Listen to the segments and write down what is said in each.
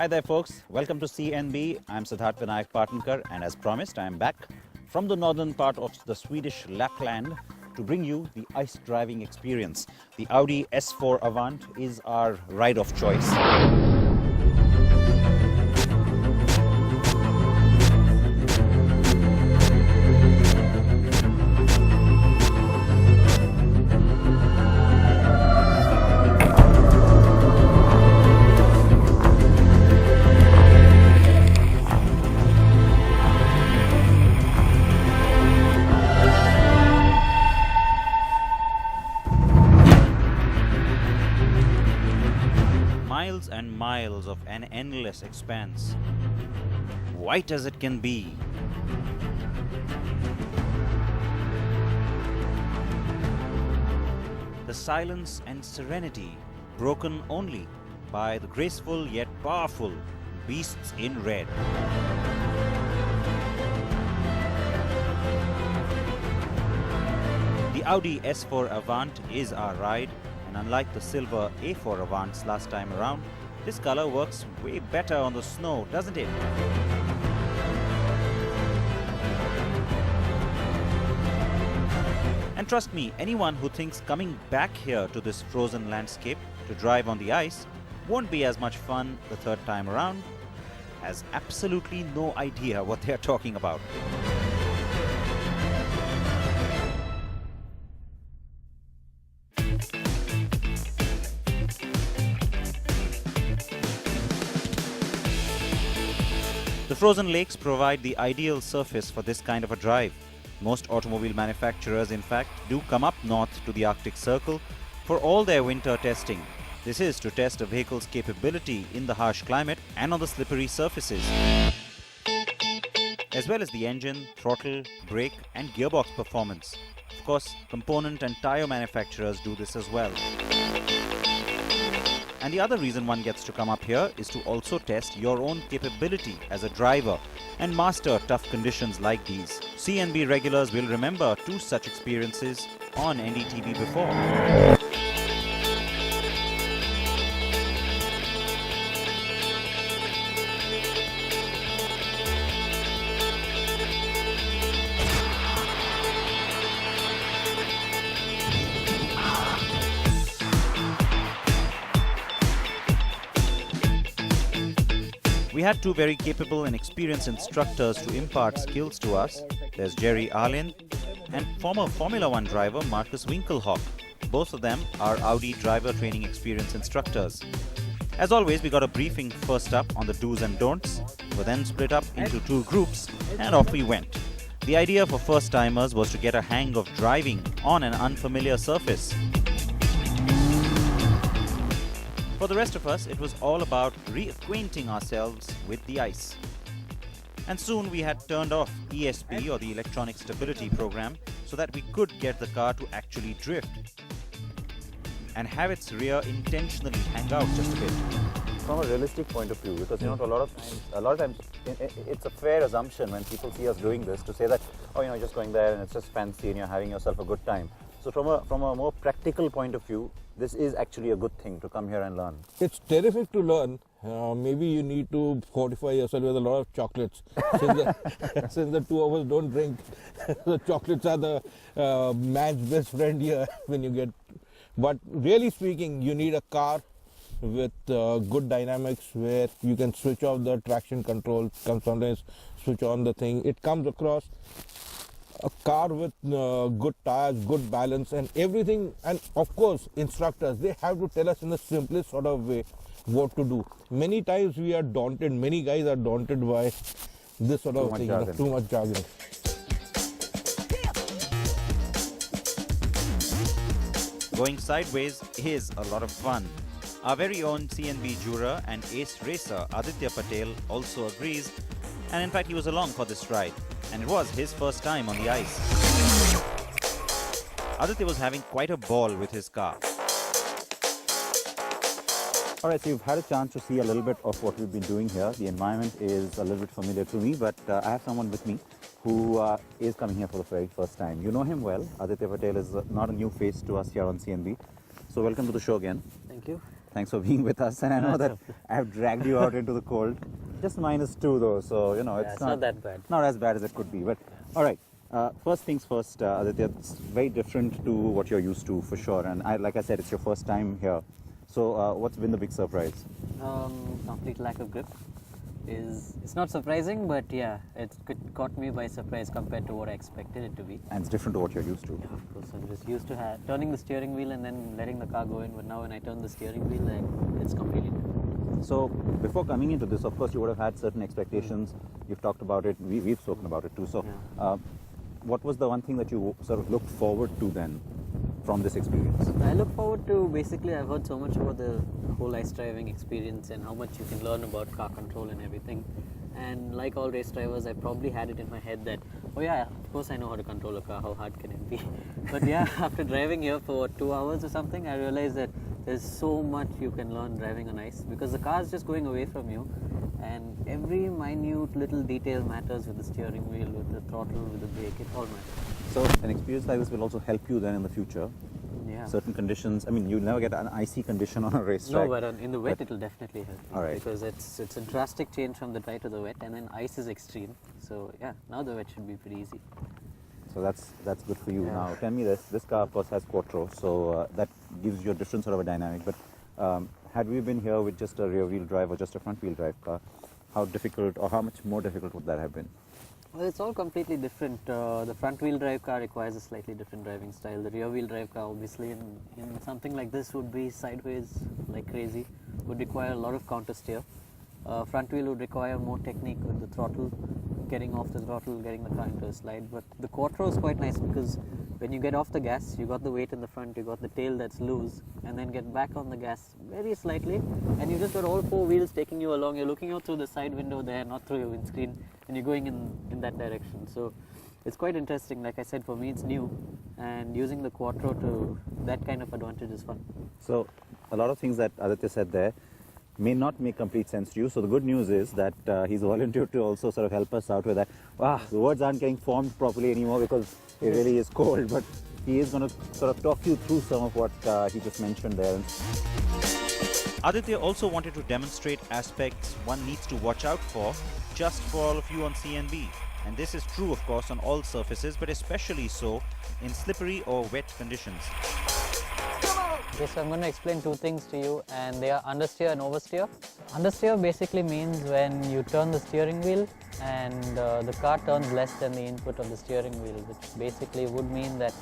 Hi there folks, welcome to CNB. I'm Siddharth Vinayak Partnkar and as promised I am back from the northern part of the Swedish Lapland to bring you the ice driving experience. The Audi S4 Avant is our ride of choice. Miles and miles of an endless expanse, white as it can be. The silence and serenity broken only by the graceful yet powerful beasts in red. The Audi S4 Avant is our ride. And unlike the silver A4 Avants last time around, this color works way better on the snow, doesn't it? And trust me, anyone who thinks coming back here to this frozen landscape to drive on the ice won't be as much fun the third time around has absolutely no idea what they're talking about. The frozen lakes provide the ideal surface for this kind of a drive. Most automobile manufacturers, in fact, do come up north to the Arctic Circle for all their winter testing. This is to test a vehicle's capability in the harsh climate and on the slippery surfaces, as well as the engine, throttle, brake and gearbox performance. Of course, component and tire manufacturers do this as well. And the other reason one gets to come up here is to also test your own capability as a driver and master tough conditions like these. CNB regulars will remember two such experiences on NDTV before. We had two very capable and experienced instructors to impart skills to us. There's Jerry Arlen and former Formula One driver Marcus Winkelhock. Both of them are Audi driver training experience instructors. As always, we got a briefing first up on the do's and don'ts. We were then split up into two groups and off we went. The idea for first-timers was to get a hang of driving on an unfamiliar surface. For the rest of us, it was all about reacquainting ourselves with the ice. And soon we had turned off ESP, or the Electronic Stability Program, so that we could get the car to actually drift and have its rear intentionally hang out just a bit. From a realistic point of view, because a lot of times it's a fair assumption when people see us doing this to say that, oh, you're just going there and it's just fancy and you're having yourself a good time. So from a more practical point of view, this is actually a good thing to come here and learn. It's terrific to learn. Maybe you need to fortify yourself with a lot of chocolates. Since the two of us don't drink, the chocolates are the man's best friend here when you get. But really speaking, you need a car with good dynamics where you can switch off the traction control, sometimes switch on the thing. It comes across a car with good tires, good balance and everything. And of course, instructors, they have to tell us in the simplest sort of way what to do. Many times we are daunted, many guys are daunted by this sort of thing, too much jargon. Going sideways is a lot of fun. Our very own CNB juror and ace racer Aditya Patel also agrees, and in fact he was along for this ride, and it was his first time on the ice. Aditya was having quite a ball with his car. Alright, so you've had a chance to see a little bit of what we've been doing here. The environment is a little bit familiar to me, but I have someone with me who is coming here for the very first time. You know him well. Aditya Patel is not a new face to us here on CNB. So welcome to the show again. Thank you. Thanks for being with us. And I know that I have dragged you out into the cold. Just -2 though, so you know It's not that bad. Not as bad as it could be. But all right. First things first, Aditya, it's very different to what you're used to for sure. And like I said, it's your first time here. So what's been the big surprise? Complete lack of grip. It's not surprising, but yeah, it caught me by surprise compared to what I expected it to be. And it's different to what you're used to. Yeah, of course. I'm just used to turning the steering wheel and then letting the car go in. But now when I turn the steering wheel, it's completely different. So before coming into this, of course, you would have had certain expectations. You've talked about it. We've spoken about it too. So what was the one thing that you sort of looked forward to then from this experience? I look forward to, basically, I've heard so much about the whole ice driving experience and how much you can learn about car control and everything. And like all race drivers, I probably had it in my head that, oh yeah, of course I know how to control a car, how hard can it be? But yeah, after driving here for 2 hours or something, I realized that there's so much you can learn driving on ice because the car is just going away from you. And every minute little detail matters with the steering wheel, with the throttle, with the brake, it all matters. So an experience like this will also help you then in the future. Yeah. Certain conditions, I mean, you'll never get an icy condition on a racetrack. No, but in the wet it will definitely help you. All right. Because it's a drastic change from the dry to the wet, and then ice is extreme. So yeah, now the wet should be pretty easy. So that's good for you. Yeah. Now tell me this car of course has quattro, so that gives you a different sort of a dynamic. But had we been here with just a rear wheel drive or just a front wheel drive car, how difficult or how much more difficult would that have been? Well, it's all completely different. The front wheel drive car requires a slightly different driving style. The rear wheel drive car obviously in something like this would be sideways like crazy, would require a lot of counter steer. Front wheel would require more technique with the throttle, getting off the throttle, getting the car into a slide. But the quattro is quite nice because when you get off the gas, you got the weight in the front, you got the tail that's loose, and then get back on the gas very slightly, and you just got all 4 wheels taking you along. You're looking out through the side window there, not through your windscreen, and you're going in that direction. So it's quite interesting. Like I said, for me it's new, and using the quattro to that kind of advantage is fun. So a lot of things that Aditya said there may not make complete sense to you. So the good news is that he's volunteered to also sort of help us out with that. Wow, the words aren't getting formed properly anymore because it really is cold, but he is going to sort of talk you through some of what he just mentioned there. Aditya also wanted to demonstrate aspects one needs to watch out for just for all of you on CNB. And this is true, of course, on all surfaces, but especially so in slippery or wet conditions. Okay, so I'm going to explain 2 things to you, and they are understeer and oversteer. Understeer basically means when you turn the steering wheel and the car turns less than the input of the steering wheel, which basically would mean that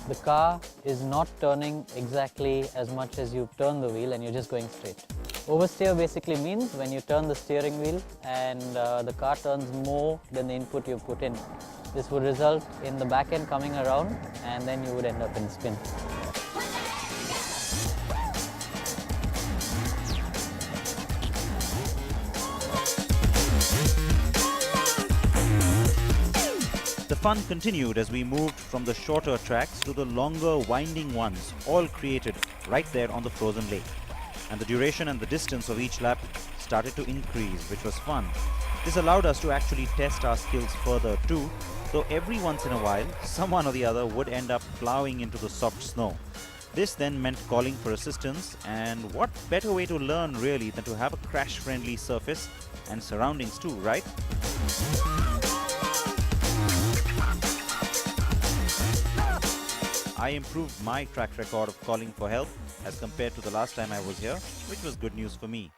the car is not turning exactly as much as you turn the wheel and you're just going straight. Oversteer basically means when you turn the steering wheel and the car turns more than the input you put in. This would result in the back end coming around and then you would end up in spin. The fun continued as we moved from the shorter tracks to the longer winding ones, all created right there on the frozen lake. And the duration and the distance of each lap started to increase, which was fun. This allowed us to actually test our skills further too, though every once in a while, someone or the other would end up plowing into the soft snow. This then meant calling for assistance, and what better way to learn really than to have a crash-friendly surface and surroundings too, right? I improved my track record of calling for help as compared to the last time I was here, which was good news for me.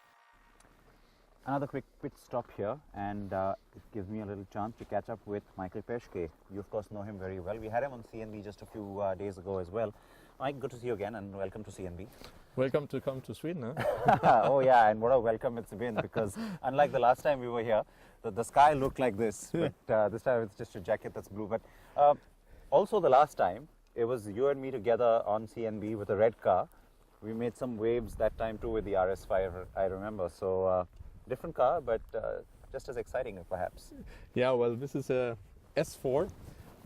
Another quick pit stop here, and it gives me a little chance to catch up with Michael Peschke. You of course know him very well. We had him on CNB just a few days ago as well. Mike, good to see you again and welcome to CNB. Welcome to come to Sweden, huh? Oh yeah, and what a welcome it's been, because unlike the last time we were here, the sky looked like this, but this time it's just a jacket that's blue. But also the last time, it was you and me together on CNB with a red car. We made some waves that time too with the RS5, I remember. So different car, but just as exciting perhaps. Yeah, well, this is a S4.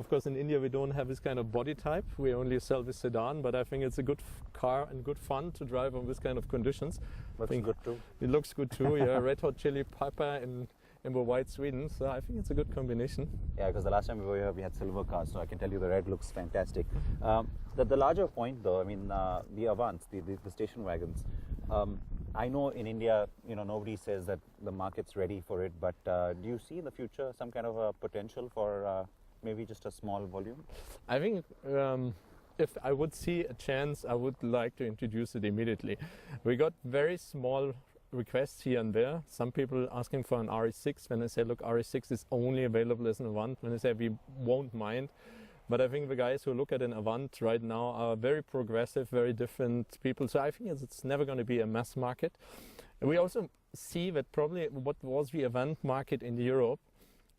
Of course, in India we don't have this kind of body type. We only sell this sedan, but I think it's a good car and good fun to drive on this kind of conditions. Looks good too. It looks good too, yeah. Red hot chili pepper in the white Sweden, so I think it's a good combination. Yeah, because the last time we were here we had silver cars, so I can tell you the red looks fantastic. The larger point though, I mean the Avants, the station wagons, I know in India, nobody says that the market's ready for it, but do you see in the future some kind of a potential for maybe just a small volume? I think if I would see a chance, I would like to introduce it immediately. We got very small requests here and there. Some people asking for an RS6. When I say, look, RS6 is only available as an Avant, when I say we won't mind. But I think the guys who look at an Avant right now are very progressive, very different people. So I think it's never going to be a mass market. And we also see that probably what was the Avant market in Europe,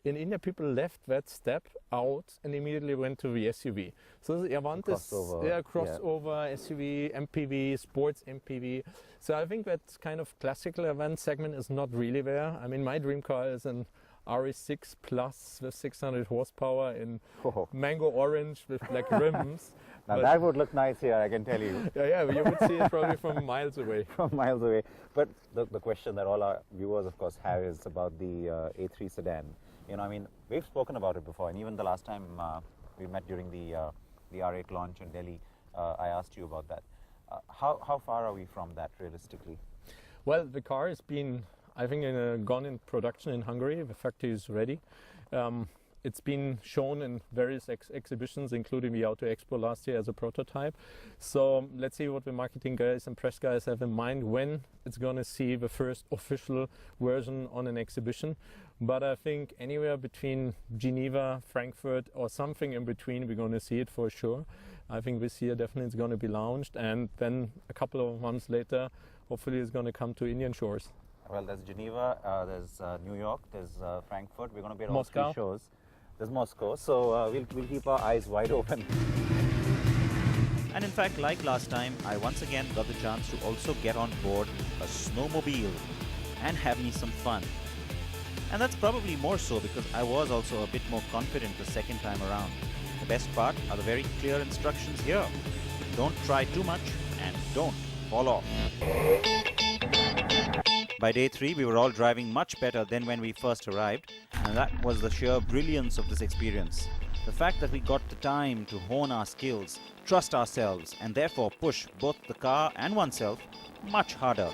in India people left that step out and immediately went to the SUV. So the Avant is crossover, SUV, MPV, sports MPV. So I think that kind of classical Avant segment is not really there. I mean, my dream car is an RS6 Plus with 600 horsepower in mango orange with black rims. Now that would look nice here, I can tell you. Yeah, you would see it probably from miles away. From miles away. But the question that all our viewers, of course, have is about the A3 sedan. We've spoken about it before, and even the last time we met during the R8 launch in Delhi, I asked you about that. How far are we from that realistically? Well, the car has been, I think, gone in production in Hungary. The factory is ready. It's been shown in various exhibitions, including the Auto Expo last year as a prototype. So let's see what the marketing guys and press guys have in mind when it's going to see the first official version on an exhibition. But I think anywhere between Geneva, Frankfurt, or something in between, we're going to see it for sure. I think this year definitely it's going to be launched, and then a couple of months later, hopefully it's going to come to Indian shores. Well, there's Geneva, there's New York, there's Frankfurt. We're going to be at all Moscow. 3 shows. There's Moscow, so we'll keep our eyes wide open. And in fact, like last time, I once again got the chance to also get on board a snowmobile and have me some fun. And that's probably more so because I was also a bit more confident the second time around. The best part are the very clear instructions here. Don't try too much and don't fall off. By day 3, we were all driving much better than when we first arrived, and that was the sheer brilliance of this experience. The fact that we got the time to hone our skills, trust ourselves, and therefore push both the car and oneself much harder.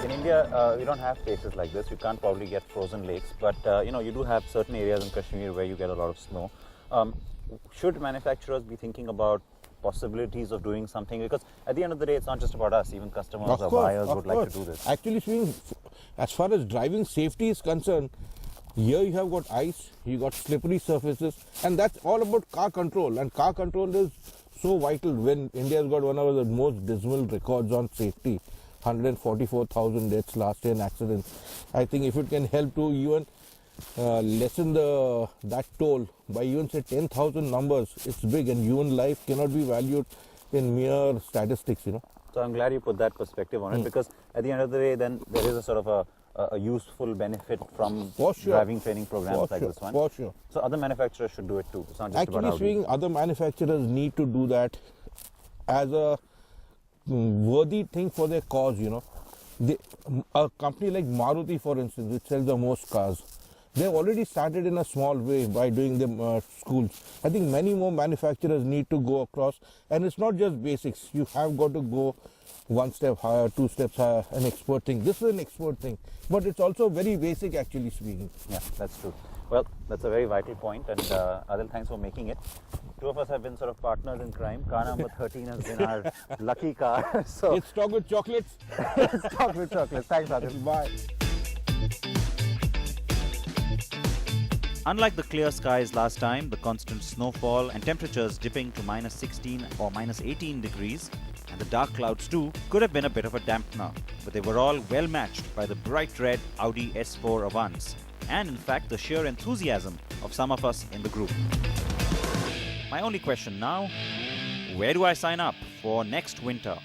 In India, we don't have places like this. You can't probably get frozen lakes, but you do have certain areas in Kashmir where you get a lot of snow. Should manufacturers be thinking about possibilities of doing something? Because at the end of the day, it's not just about us. Even customers or buyers would like to do this. Actually, as far as driving safety is concerned, here you have got ice, you got slippery surfaces, and that's all about car control. And car control is so vital. When India has got one of the most dismal records on safety, 144,000 deaths last year in accidents. I think if it can help to even lessen that toll by even say 10,000 numbers, it's big, and human life cannot be valued in mere statistics, So I'm glad you put that perspective on it, because at the end of the day, then there is a sort of a useful benefit from driving training programs like this one. For sure. So other manufacturers should do it too. It's not just about Audi. Actually speaking, other manufacturers need to do that as a worthy thing for their cause, A company like Maruti, for instance, which sells the most cars, they've already started in a small way by doing them schools. I think many more manufacturers need to go across, and it's not just basics. You have got to go one step higher, 2 steps higher, an expert thing. This is an expert thing, but it's also very basic, actually speaking. Yeah, that's true. Well, that's a very vital point, and Adil, thanks for making it. 2 of us have been sort of partners in crime. Car number 13 has been our lucky car. So it's stocked with chocolates. It's stocked with chocolates. Thanks, Adil. Bye. Unlike the clear skies last time, the constant snowfall and temperatures dipping to minus 16 or minus 18 degrees, and the dark clouds too, could have been a bit of a dampener, but they were all well matched by the bright red Audi S4 Avants, and in fact the sheer enthusiasm of some of us in the group. My only question now, where do I sign up for next winter?